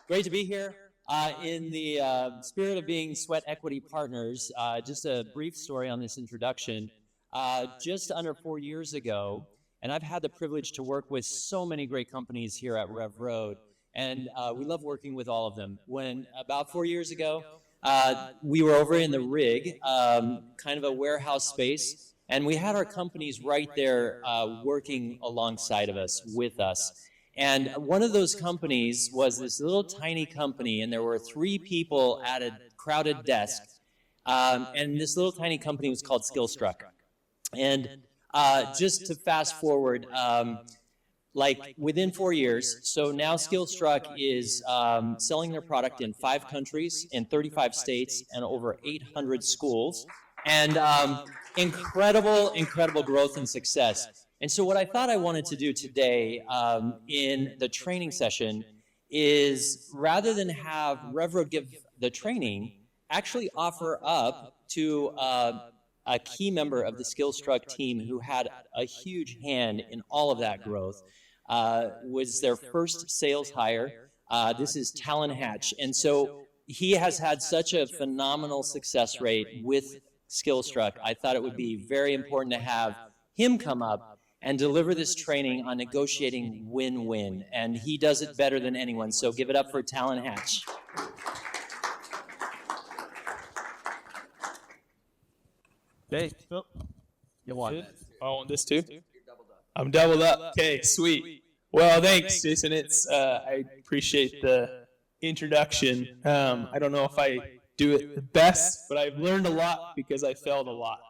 Great to be here. In the spirit of being Sweat Equity Partners, just a brief story on this introduction. Just under 4 years ago, and I've had the privilege to work with so many great companies here at Rev Road, and we love working with all of them. When about 4 years ago, we were over in the rig, kind of a warehouse space, and we had our companies right there working alongside of us, with us. And one of those companies was this little tiny company, and there were 3 people at a crowded desk. And this little tiny company was called Skillstruck. And just to fast forward, like within 4 years, so now Skillstruck is selling their product in 5 countries, in 35 states, and over 800 schools. And incredible growth and success. And so what I thought I wanted to do today in the training session is, rather than have Rev Road give the training, actually offer up to a key member of the Skillstruck team who had a huge hand in all of that growth, was their first sales hire. This is Talon Hatch. And so he has had such a phenomenal success rate with Skillstruck. I thought it would be very important to have him come up and deliver this training on negotiating win-win. And he does it better than anyone, so give it up for Talon Hatch. Hey, Phil. You want it? I want this too? I'm doubled up. Okay, sweet. Well, thanks, Jason. I appreciate the introduction. I don't know if I do it the best, but I've learned a lot because I failed a lot.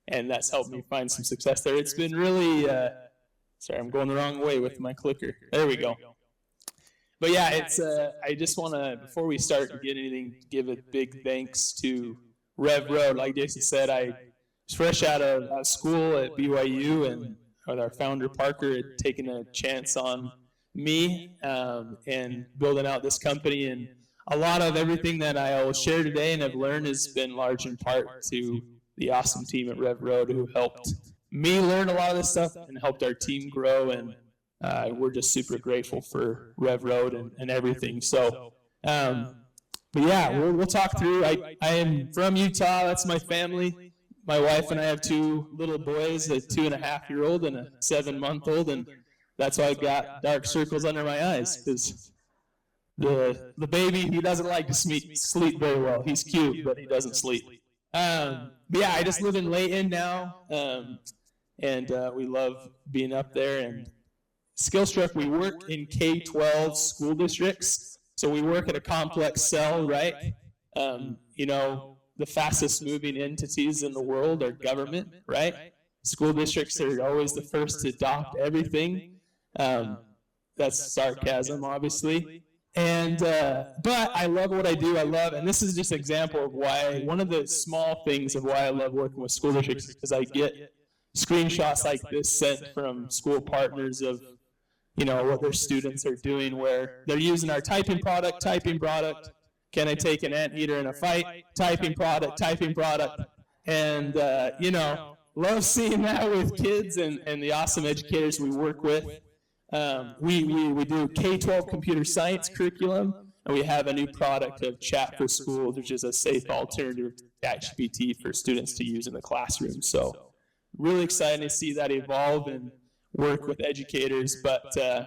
And that's helped me find some success there. It's been really, sorry, I'm going the wrong way with my clicker. There we go. But yeah, I just want to, before we start to get anything, give a big thanks to Rev Road. Like Jason said, I was fresh out of school at BYU, and with our founder, Parker, had taken a chance on me and building out this company. And a lot of everything that I will share today and have learned has been large in part to the awesome team at Rev Road, who helped me learn a lot of this stuff and helped our team grow. And we're just super grateful for Rev Road and everything. So, but yeah, we'll talk through. I am from Utah. That's my family. My wife and I have 2 little boys, a 2.5-year-old and a 7-month-old. And that's why I got dark circles under my eyes, because the baby, he doesn't like to sleep very well. He's cute, but he doesn't sleep. But yeah, I just live in Layton now, and we love being up there. And Skillstruck, we work in K-12 school districts, so we work at a complex cell, right? You know, the fastest moving entities in the world are government, right? School districts are always the first to adopt everything. That's sarcasm, obviously. And, but I love what I do. And this is just an example of why, one of the small things of why I love working with school districts, because I get screenshots like this sent from school partners of, you know, what their students are doing, where they're using our typing product. Can I take an anteater in a fight? Typing product. And, you know, love seeing that with kids and the awesome educators we work with. We do K-12 computer science curriculum, and we have a new product of Chat for Schools, which is a safe alternative to ChatGPT for students to use in the classroom. So really excited to see that evolve and work with educators. But I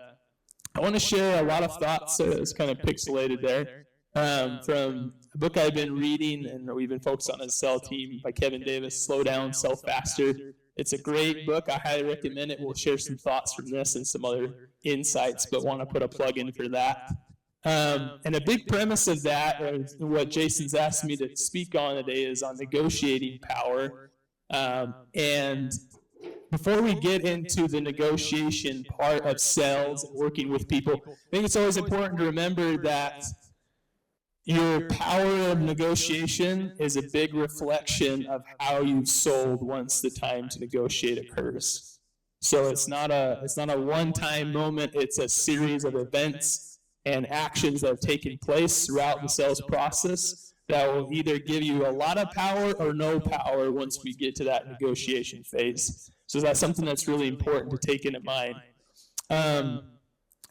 want to share a lot of thoughts, so it's kind of pixelated there, from a book I've been reading and we've been focused on as a cell team by Kevin Davis, Slow Down, Sell Faster. It's a great book. I highly recommend it. We'll share some thoughts from this and some other insights, but want to put a plug in for that. And a big premise of that, or what Jason's asked me to speak on today, is on negotiating power. And before we get into the negotiation part of sales and working with people, I think it's always important to remember that your power of negotiation is a big reflection of how you've sold once the time to negotiate occurs. So it's not a one-time moment. It's a series of events and actions that have taken place throughout the sales process that will either give you a lot of power or no power once we get to that negotiation phase. So that's something that's really important to take into mind.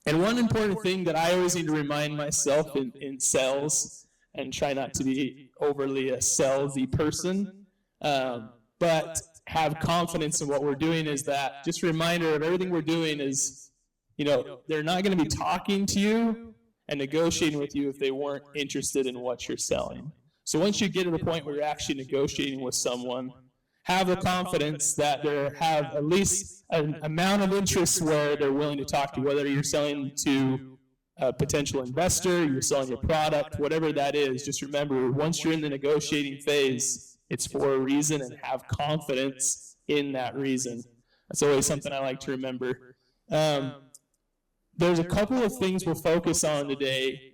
And one important thing that I always need to remind myself in sales, and try not to be overly a salesy person, but have confidence in what we're doing, is that just a reminder of everything we're doing is, they're not going to be talking to you and negotiating with you if they weren't interested in what you're selling. So once you get to the point where you're actually negotiating with someone, have the confidence that they have at least an amount of interest where they're willing to talk to you, whether you're selling to a potential investor, you're selling your product, whatever that is. Just remember, once you're in the negotiating phase, it's for a reason, and have confidence in that reason. That's always something I like to remember. There's a couple of things we'll focus on today,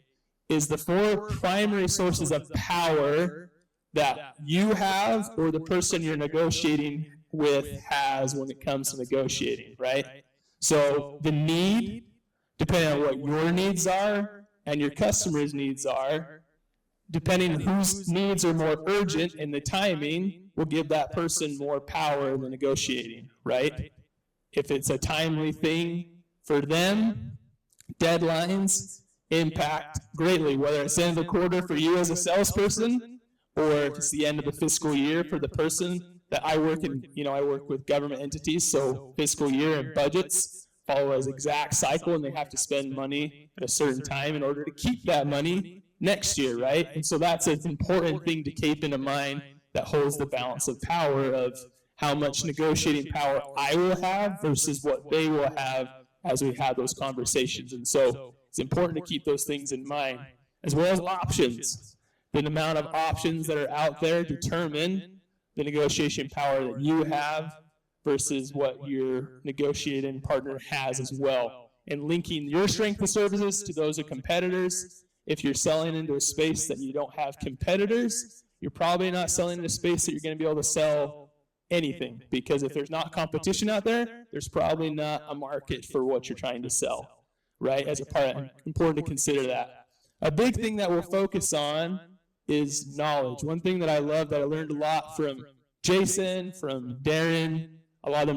is the 4 primary sources of power that you have or the person you're negotiating with has when it comes to negotiating, right? So the need, depending on what your needs are and your customer's needs are, depending on whose needs are more urgent in the timing, will give that person more power in the negotiating, right? If it's a timely thing for them, deadlines impact greatly, whether it's the end of the quarter for you as a salesperson, or if it's the end of the fiscal year for the person that I work in. I work with government entities, so fiscal year and budgets follow as exact cycle, and they have to spend money at a certain time in order to keep that money next year, right? And so that's an important thing to keep in mind, that holds the balance of power of how much negotiating power I will have versus what they will have as we have those conversations. And so it's important to keep those things in mind, as well as options. The amount of options that are out there determine the negotiation power that you have versus what your negotiating partner has as well. And linking your strength of services to those of competitors. If you're selling into a space that you don't have competitors, you're probably not selling in a space that you're going to be able to sell anything. Because if there's not competition out there, there's probably not a market for what you're trying to sell, right? As a part, important to consider that. A big thing that we'll focus on is knowledge. One thing that I love, that I learned a lot from Jason, from Darren, a lot of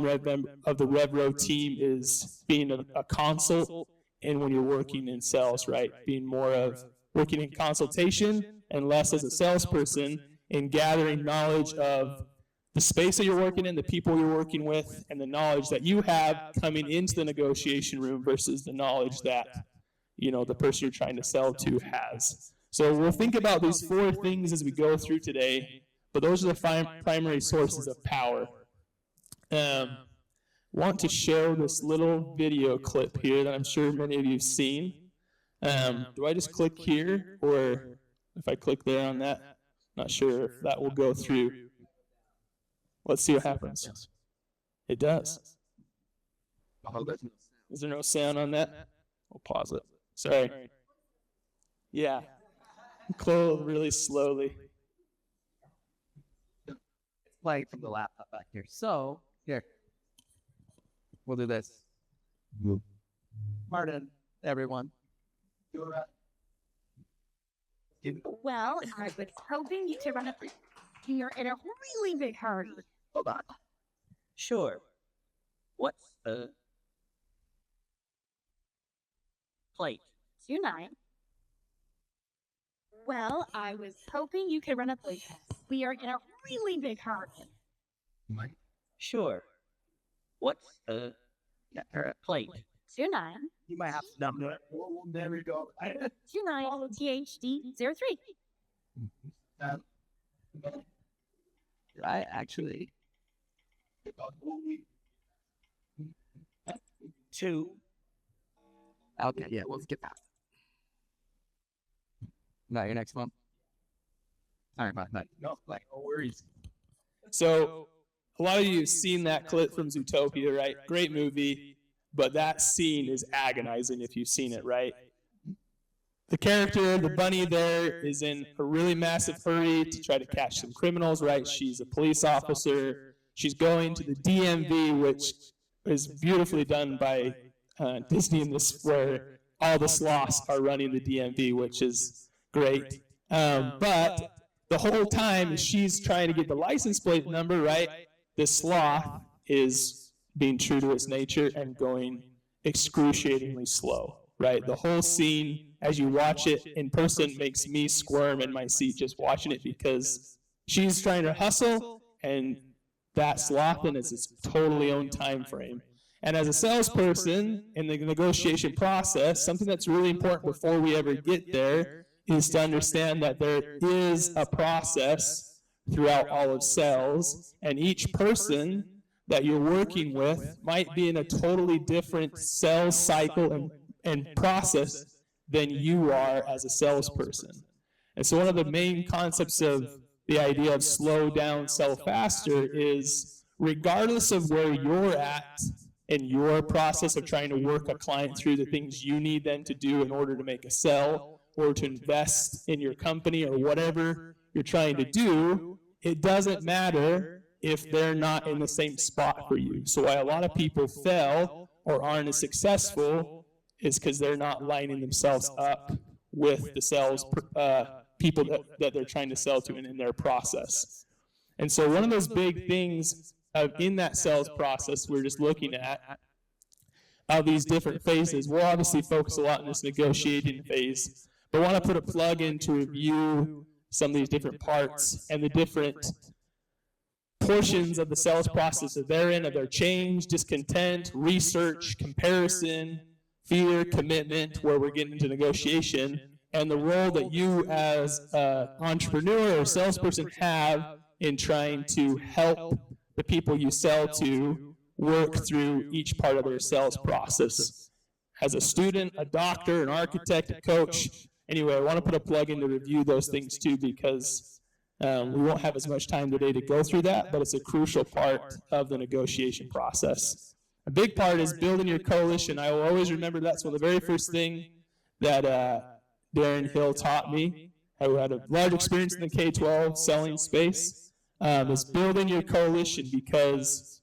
the Rev U team, is being a consult, and when you're working in sales, right? Being more of working in consultation and less as a salesperson, and gathering knowledge of the space that you're working in, the people you're working with, and the knowledge that you have coming into the negotiation room versus the knowledge that, the person you're trying to sell to has. So we'll think about these 4 things as we go through today, but those are the primary sources of power. Want to show this little video clip here that I'm sure many of you have seen. Do I just click here, or if I click there on that? Not sure if that will go through. Let's see what happens. It does. Is there no sound on that? We'll pause it. Sorry. Yeah. Close really slowly. It's playing from the laptop back here. So, here. We'll do this. Pardon, everyone. Well, I was hoping you could run up here in a really big hurry. Hold on. Sure. What's the plate? 2-9. Well, I was hoping you could run up with us. We are in a really big hurry. Sure. What's the plate? 2-9. You might have to number it. There we go. 2-9 THD 03. Right, actually. 2. Okay, yeah, we'll skip that. No, your next one. Sorry about that. No worries. So a lot of you have seen that clip from Zootopia, right? Great movie, but that scene is agonizing if you've seen it, right? The character, the bunny there, is in a really massive hurry to try to catch some criminals, right? She's a police officer. She's going to the DMV, which is beautifully done by Disney in this, where all the sloths are running the DMV, which is great. But the whole time she's trying to get the license plate number, right? This sloth is being true to its nature and going excruciatingly slow, right? The whole scene, as you watch it in person, makes me squirm in my seat just watching it, because she's trying to hustle, and that slothing is its totally own time frame. And as a salesperson in the negotiation process, something that's really important before we ever get there is to understand that there is a process throughout all of sales, and each person that you're working with might be in a totally different sales cycle and process than you are as a salesperson. And so one of the main concepts of the idea of slow down, sell faster is, regardless of where you're at in your process of trying to work a client through the things you need them to do in order to make a sell or to invest in your company or whatever you're trying to do, it doesn't matter if they're not in the same spot for you. So why a lot of people fail or aren't as successful is because they're not lining themselves up with the sales people that they're trying to sell to and in their process. And so one of those big things in that sales process we're just looking at of these different phases, we'll obviously focus a lot on this negotiating phase, but want to put a plug in to review some of these different parts and the different portions of the sales process that they're in, of their change, discontent, research, comparison, fear, commitment, where we're getting into negotiation, and the role that you as an entrepreneur or salesperson have in trying to help the people you sell to work through each part of their sales process. As a student, a doctor, an architect, a coach. Anyway, I want to put a plug in to review those things too, because we won't have as much time today to go through that, but it's a crucial part of the negotiation process. A big part is building your coalition. I will always remember that's one of the very first things that Darren Hill taught me, who had a large experience in the K-12 selling space, is building your coalition, because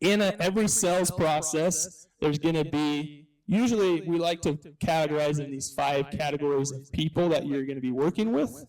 in every sales process, there's going to be, usually we like to categorize in these 5 categories of people that you're going to be working with,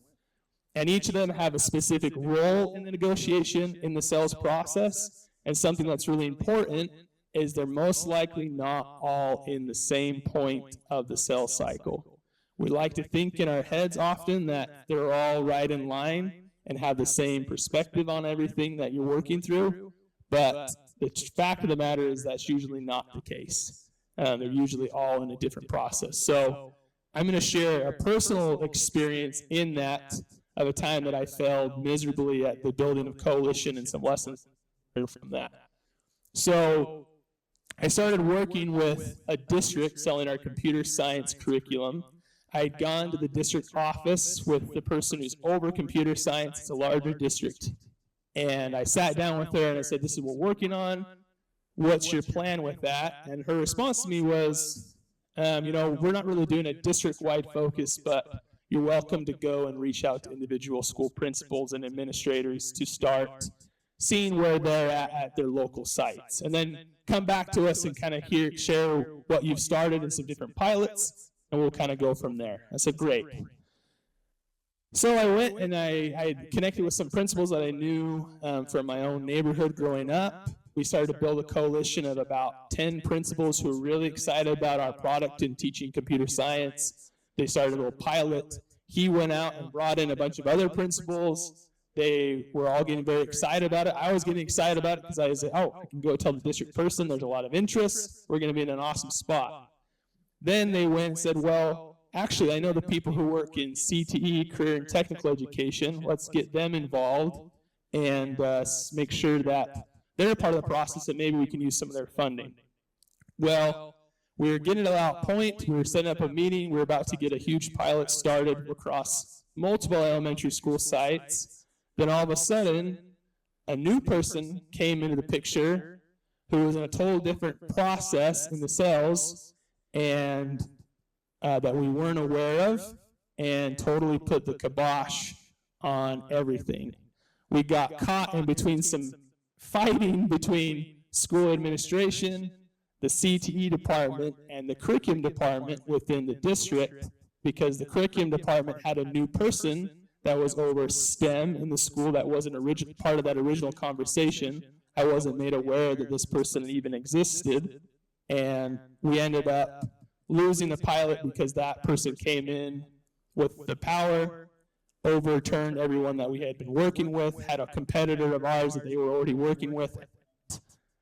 and each of them have a specific role in the negotiation in the sales process. And something that's really important is they're most likely not all in the same point of the sales cycle. We like to think in our heads often that they're all right in line and have the same perspective on everything that you're working through, but the fact of the matter is that's usually not the case. They're usually all in a different process. So I'm going to share a personal experience in that of a time that I failed miserably at the building of coalition and some lessons from that. So I started working with a district selling our computer science curriculum. I had gone to the district office with the person who's over computer science. It's a larger district. And I sat down with her and I said, this is what we're working on. What's your plan with that? And her response to me was, we're not really doing a district-wide focus, but you're welcome to go and reach out to individual school principals and administrators to start seeing where they're at their local sites. And then come back to us and kind of share what you've started in some different pilots, and we'll kind of go from there. I said, great. So I went and I connected with some principals that I knew from my own neighborhood growing up. We started to build a coalition of about 10 principals who were really excited about our product in teaching computer science. They started a little pilot. He went out and brought in a bunch of other principals. They were all getting very excited about it. I was getting excited about it because I was like, oh, I can go tell the district person there's a lot of interest. We're going to be in an awesome spot. Then they went and said, well, actually, I know the people who work in CTE, career and technical education. Let's get them involved and make sure that they're part of the process and maybe we can use some of their funding. Well, we were getting to that point. We were setting up a meeting. We were about to get a huge pilot started across multiple elementary school sites. Then all of a sudden, a new person came into the picture who was in a total different process in the sales and that we weren't aware of, and totally put the kibosh on everything. We got caught in between some fighting between school administration, the CTE department, and the curriculum department within the district, because the curriculum department had a new person that was over STEM in the school that wasn't part of that original conversation. I wasn't made aware that this person even existed, and we ended up losing the pilot because that person came in with the power, overturned everyone that we had been working with, had a competitor of ours that they were already working with.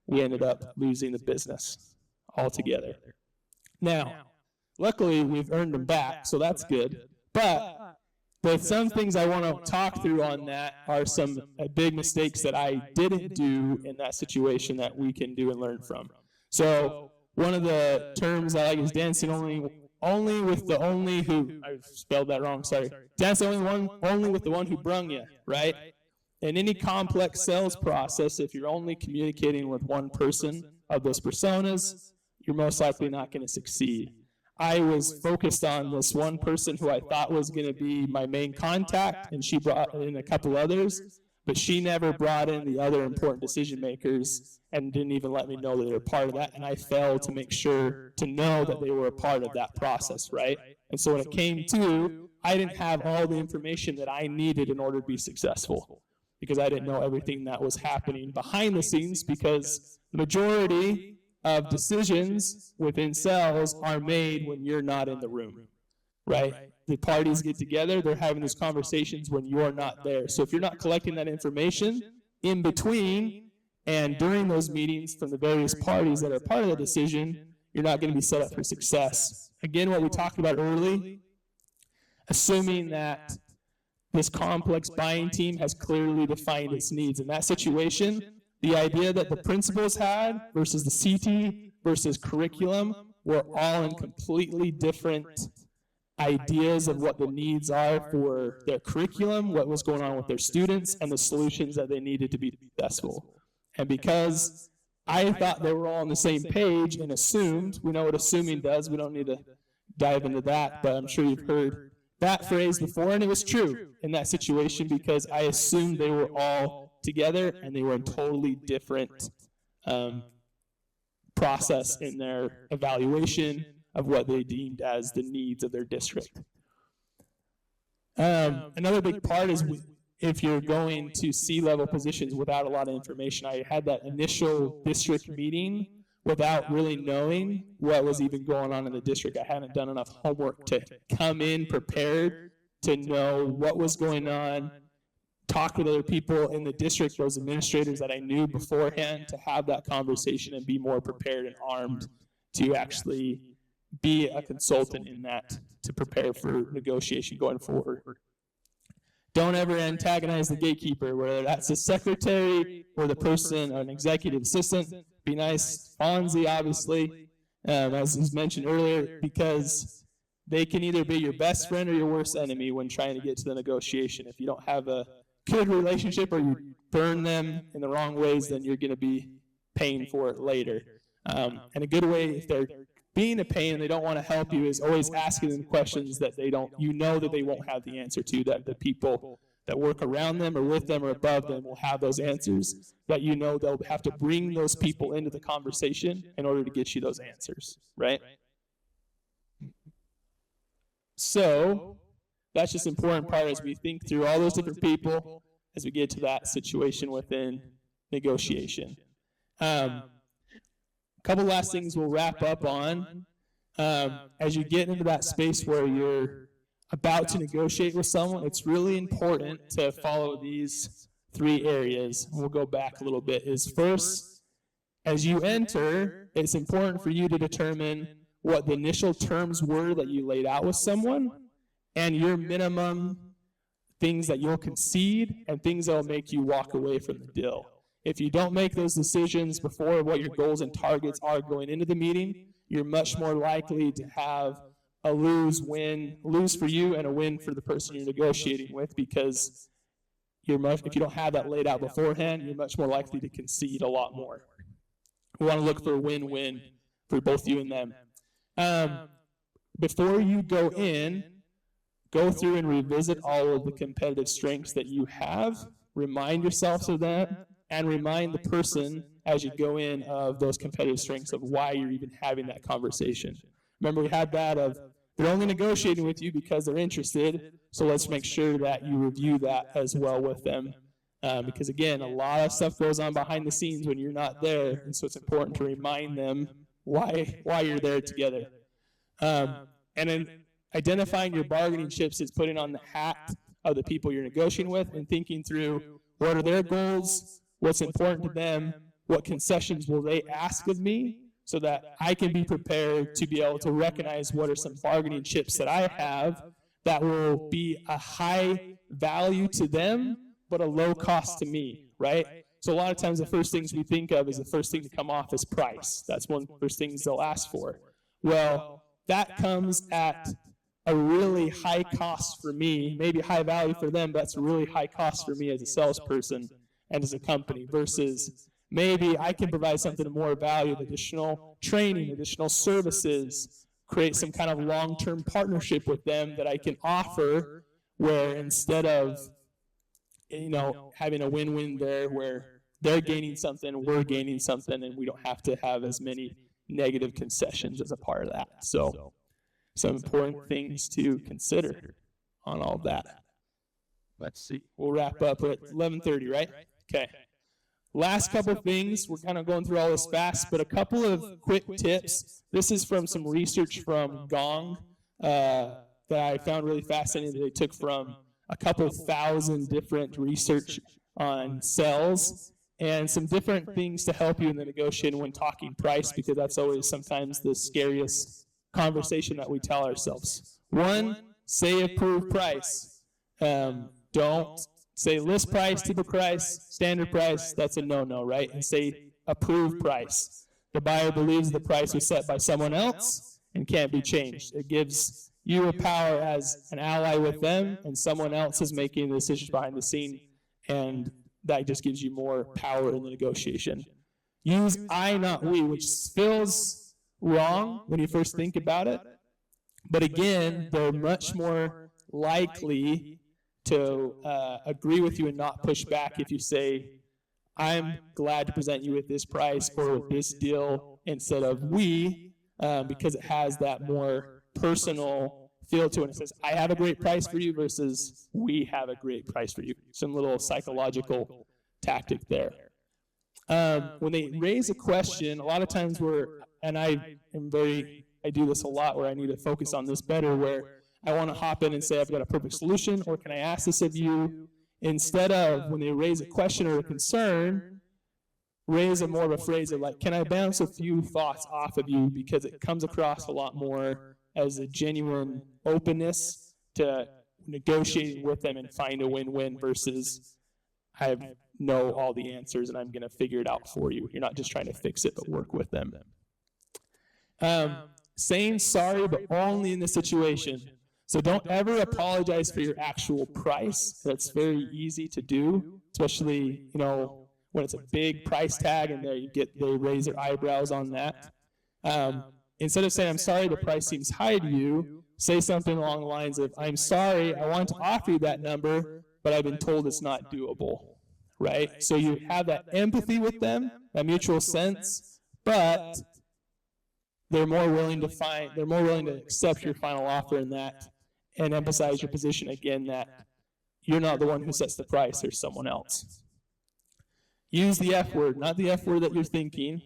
We ended up losing the business altogether. Now, luckily, we've earned them back, so that's good. But some things I want to talk through on that are some big mistakes that I didn't do in that situation that we can do and learn from. So one of the terms I like is dancing only with the only who, I spelled that wrong, sorry. Dance only with the one who brung you, right? In any complex sales process, if you're only communicating with one person of those personas, you're most likely not going to succeed. I was focused on this one person who I thought was going to be my main contact, and she brought in a couple others, but she never brought in the other important decision makers and didn't even let me know that they were part of that, and I failed to make sure to know that they were a part of that process, right? And so when it came to, I didn't have all the information that I needed in order to be successful, because I didn't know everything that was happening behind the scenes, because the majority of decisions within sales are made when you're not in the room, right? The parties get together, they're having these conversations when you're not there. So if you're not collecting that information in between and during those meetings from the various parties that are part of the decision, you're not going to be set up for success. Again, what we talked about early, assuming that this complex buying team has clearly defined its needs. In that situation, the idea that the principals had versus the CT versus curriculum were all in completely different ideas of what the needs are for their curriculum, what was going on with their students, and the solutions that they needed to be successful. And because I thought they were all on the same page and assumed, we know what assuming does, we don't need to dive into that, but I'm sure you've heard that phrase before, and it was true in that situation because I assumed they were all together and they were in totally different process in their evaluation of what they deemed as the needs of their district. Another big part is if you're going to C-level positions without a lot of information. I had that initial district meeting without really knowing what was even going on in the district. I hadn't done enough homework to come in prepared to know what was going on, talk with other people in the district, those administrators that I knew beforehand, to have that conversation and be more prepared and armed to actually be a consultant in that, to prepare for negotiation going forward. Don't ever antagonize the gatekeeper, whether that's the secretary or the person, or an executive assistant. Be nice. Fonzie, obviously, as was mentioned earlier, because they can either be your best friend or your worst enemy when trying to get to the negotiation. If you don't have a good relationship or you burn them in the wrong ways, then you're going to be paying for it later. And a good way, if they're being a pain and they don't want to help you, is always asking them questions that they don't, you know that they won't have the answer to, that the people that work around them or with them or above them will have those answers, that you know they'll have to bring those people into the conversation in order to get you those answers, right? So that's just an important part as we think through all those different people as we get to that situation within negotiation. Couple last things we'll wrap up on. As you get into that space where you're about to negotiate with someone, it's really important to follow these three areas. We'll go back a little bit. Is first, as you enter, it's important for you to determine what the initial terms were that you laid out with someone, and your minimum things that you'll concede and things that will make you walk away from the deal. If you don't make those decisions before what your goals and targets are going into the meeting, you're much more likely to have a lose for you and a win for the person you're negotiating with, because if you don't have that laid out beforehand, you're much more likely to concede a lot more. We want to look for a win-win for both you and them. Before you go in, go through and revisit all of the competitive strengths that you have. Remind yourselves of that, and remind the person as you go in of those competitive strengths of why you're even having that conversation. Remember, we had that of they're only negotiating with you because they're interested, so let's make sure that you review that as well with them. Because again, a lot of stuff goes on behind the scenes when you're not there, and so it's important to remind them why you're there together. And then identifying your bargaining chips is putting on the hat of the people you're negotiating with and thinking through what are their goals, what's important to them, what concessions will they ask of me, so that I can be prepared to be able to recognize what are some bargaining chips that I have that will be a high value to them, but a low cost to me, right? So a lot of times the first things we think of is the first thing to come off is price. That's one of the first things they'll ask for. Well, that comes at a really high cost for me, maybe high value for them, but that's a really high cost for me as a salesperson and as a company, versus maybe I can provide something of more value, additional training, additional services, create some kind of long-term partnership with them that I can offer, where instead of, having a win-win there where they're gaining something, we're gaining something, and we don't have to have as many negative concessions as a part of that. So some important things to consider on all of that. Let's see. We'll wrap up at 11:30, right? Okay. Last couple things. We're kind of going through all this fast, but a couple of quick tips. This is from some research from Gong that I found really fascinating that they took from a couple thousand different research on sales and some different things to help you in the negotiation when talking price, because that's always sometimes the scariest conversation that we tell ourselves. One, say approved price. Don't say list price, typical price, standard price. That's a no-no, right? And say approved price. The buyer believes the price was set by someone else and can't be changed. It gives you a power as an ally with them, and someone else is making the decisions behind the scene, and that just gives you more power in the negotiation. Use I, not we, which feels wrong when you first think about it, but again, they're much more likely to agree with you and not push back if you say, I'm glad to present you with this price or with this deal instead of we, because it has that more personal feel to it. It says, I have a great price for you versus we have a great price for you. Some little psychological tactic there. When they raise a question, a lot of times I do this a lot where I need to focus on this better, where I want to hop in and say, I've got a perfect solution, or can I ask this of you? Instead of, when they raise a question or a concern, raise more of a phrase of like, can I bounce a few thoughts off of you? Because it comes across a lot more as a genuine openness to negotiating with them and find a win-win versus I know all the answers and I'm going to figure it out for you. You're not just trying to fix it, but work with them. Saying sorry, but only in the situation. So don't ever apologize for your actual price. That's very easy to do, especially, when it's a big price tag and they raise their eyebrows on that. Instead of saying, I'm sorry, the price seems high to you, say something along the lines of, I'm sorry, I want to offer you that number, but I've been told it's not doable, right? So you have that empathy with them, that mutual sense, but they're more willing to accept your final offer in that and emphasize your position again that you're not the one who sets the price, there's someone else. Use the F word, not the F word that you're thinking,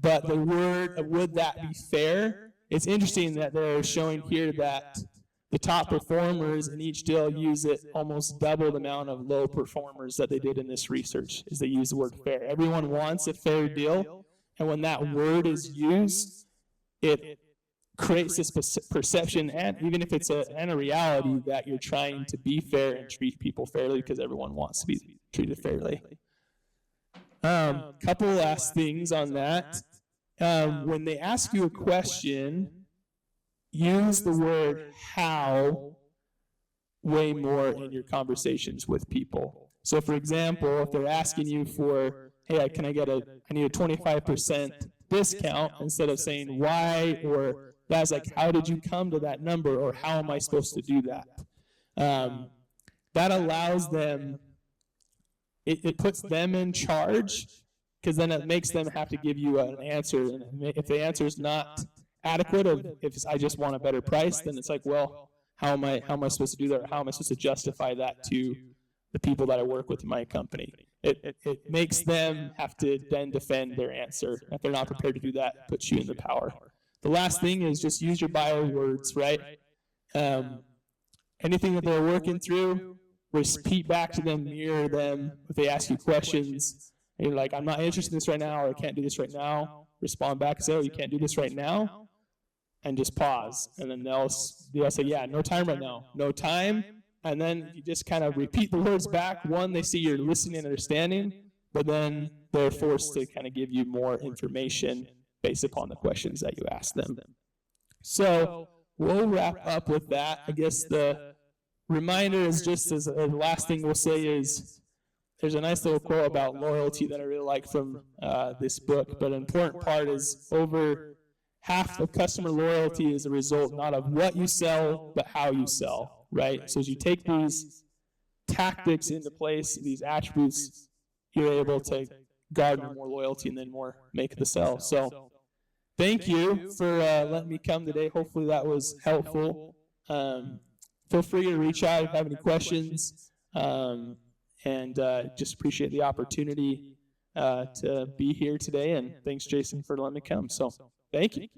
but the word of would that be fair. It's interesting that they're showing here that the top performers in each deal use it almost double the amount of low performers that they did in this research, is they use the word fair. Everyone wants a fair deal, and when that word is used, it creates this perception, and even if it's a reality, that you're trying to be fair and treat people fairly because everyone wants to be treated fairly. Couple last things on that. When they ask you a question, use the word how way more in your conversations with people. So for example, if they're asking you for, hey, I need a 25% discount, instead of saying why, or that's like, how did you come to that number, or how am I supposed to do that? That allows them, it puts them in charge, because then it makes them have to give you an answer. And if the answer is not adequate, or if I just want a better price, then it's like, well, how am I supposed to do that? Or how am I supposed to justify that to the people that I work with in my company? It makes them have to then defend their answer. If they're not prepared to do that, it puts you in the power. the last thing is just use your buyer words, right? Anything that they're working through, repeat back to them, mirror them. If they ask you questions, and you're like, I'm not interested in this right now, or I can't do this right now, respond back and say, oh, you can't do this right now, and just pause. And then they'll say, yeah, no time right now, no time. And then you just kind of repeat the words back. One, they see you're listening and understanding, but then they're forced to kind of give you more information based upon the questions that you ask them. So we'll wrap up with that. I guess the reminder is just as the last thing we'll say is there's a nice little quote about loyalty that I really like from this book, but an important part is over half of customer loyalty is a result not of what you sell, but how you sell, right? So as you take these tactics into place, these attributes, you're able to garner more loyalty and then more make the sell. So thank you for letting me come today. Hopefully that was helpful. Feel free to reach out if you have any questions, and just appreciate the opportunity to be here today. And thanks, Jason, for letting me come. So thank you.